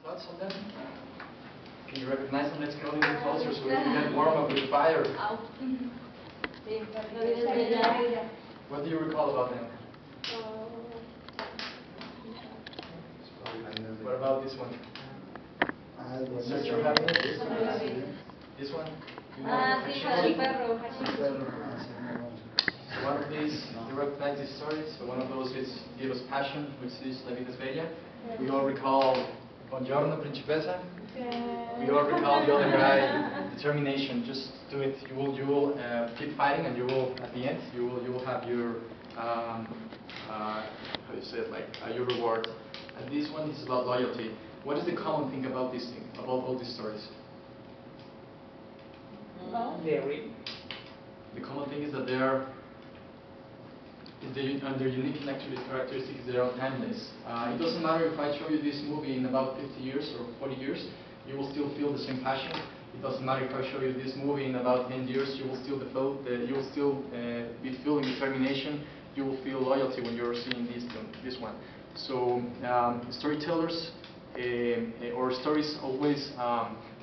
Thoughts on them? Can you recognize them? Let's get a little bit closer so we can get warm up with the fire. What do you recall about them? What about this one? Search Your Happiness? This one? So one of these, you recognize these stories. So one of those is Give Us Passion, which is La Vida es Bella. We all recall Buongiorno Principessa. We all recall the other guy, Determination. Just do it. You will keep fighting, and you will, at the end, you will have your how do you say it, like your reward. And this one is about loyalty. What is the common thing about this thing, about all these stories? The common thing is that they are, their unique characteristics, they are timeless. It doesn't matter if I show you this movie in about 50 years or 40 years, you will still feel the same passion. It doesn't matter if I show you this movie in about 10 years, you will still be feeling determination. You will feel loyalty when you're seeing this one. So storytellers or stories always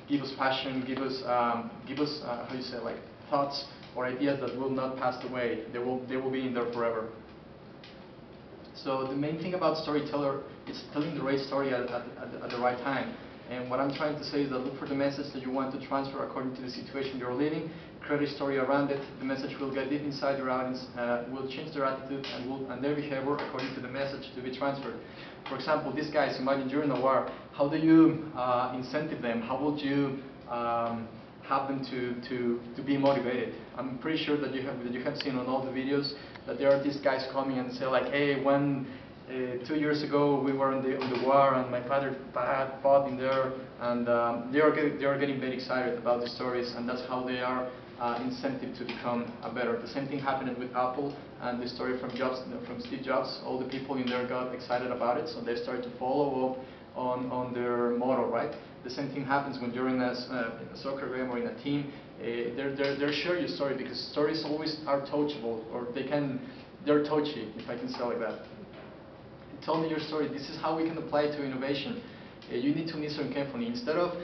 give us passion, give us how you say, like thoughts or ideas that will not pass away. They will be in there forever. So the main thing about storyteller is telling the right story at the right time. And what I'm trying to say is that look for the message that you want to transfer according to the situation you're living, create a story around it. The message will get deep inside your audience, will change their attitude and their behavior according to the message to be transferred. For example, these guys, imagine during the war, how do you incentive them? How would you have them to be motivated? I'm pretty sure that you have seen on all the videos that there are these guys coming and say like, hey, 2 years ago we were on the war and my father fought in there, and they are getting very excited about the stories, and that's how they are incentive to become better. The same thing happened with Apple and the story from Steve Jobs. All the people in there got excited about it, so they started to follow up on their motto, right? The same thing happens when you're in a soccer game or in a team. They're share your story, because stories always are touchable, or they're touchy, if I can say like that. Tell me your story. This is how we can apply it to innovation. You need to listen carefully. Instead of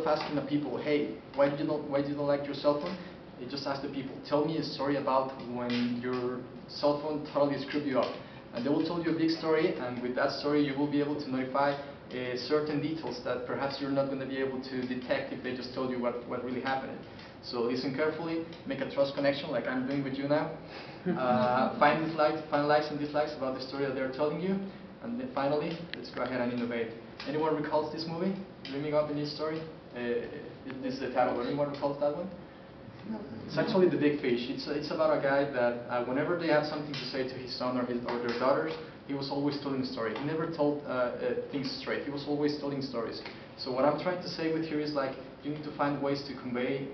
asking the people, hey, why did you not like your cell phone? You just ask the people, tell me a story about when your cell phone totally screwed you up. And they will tell you a big story, and with that story you will be able to notify certain details that perhaps you're not going to be able to detect if they just told you what really happened. So listen carefully, make a trust connection like I'm doing with you now. Find likes and dislikes about the story that they're telling you. And then finally, let's go ahead and innovate. Anyone recalls this movie, Dreaming Up a New Story? This is the title, but anyone recalls that one? It's actually The Big Fish. It's about a guy that whenever they had something to say to his son or their daughters, he was always telling a story. He never told things straight. He was always telling stories. So what I'm trying to say with here is like, you need to find ways to convey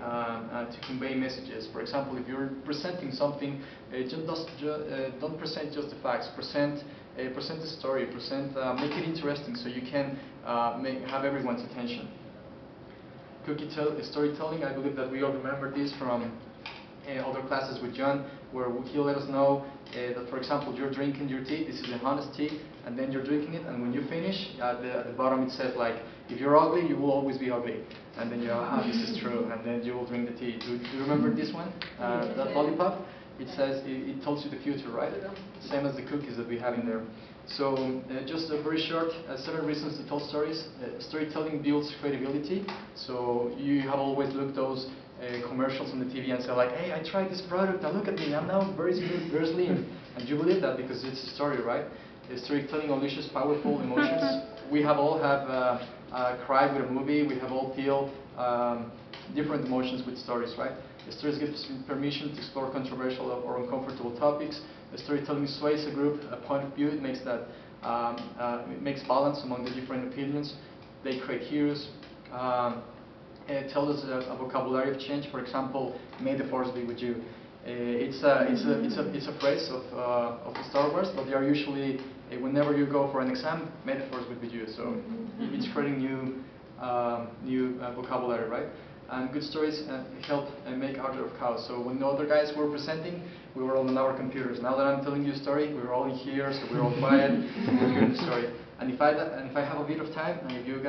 messages. For example, if you're presenting something, don't present just the facts. Present the story. Make it interesting so you can have everyone's attention. Storytelling. I believe that we all remember this from other classes with John, where he let us know that, for example, you're drinking your tea. This is a honest tea, and then you're drinking it, and when you finish, at the bottom it says like, if you're ugly, you will always be ugly. And then this is true, and then you will drink the tea. Do you remember this one? That lollipop? It says, it tells you the future, right? Same as the cookies that we have in there. So just a very short, 7 reasons to tell stories. Storytelling builds credibility. So you have always looked those commercials on the TV and say like, hey, I tried this product, now look at me, I'm now very smooth, very slim. And you believe that because it's a story, right? Storytelling unleashes powerful emotions. We have all cried with a movie, we have all feel different emotions with stories, right? The stories give us permission to explore controversial or uncomfortable topics. The storytelling sways a group, a point of view. It makes it makes balance among the different opinions. They create heroes. It tells us a vocabulary of change. For example, may the force be with you. It's a phrase of Star Wars, but they are usually whenever you go for an exam, may the force be with you. So it's creating new vocabulary, right? And good stories help make order of chaos. So when the other guys were presenting, we were all on our computers. Now that I'm telling you a story, we're all in here, so we're all quiet, we're hearing the story. And if I have a bit of time, and if you guys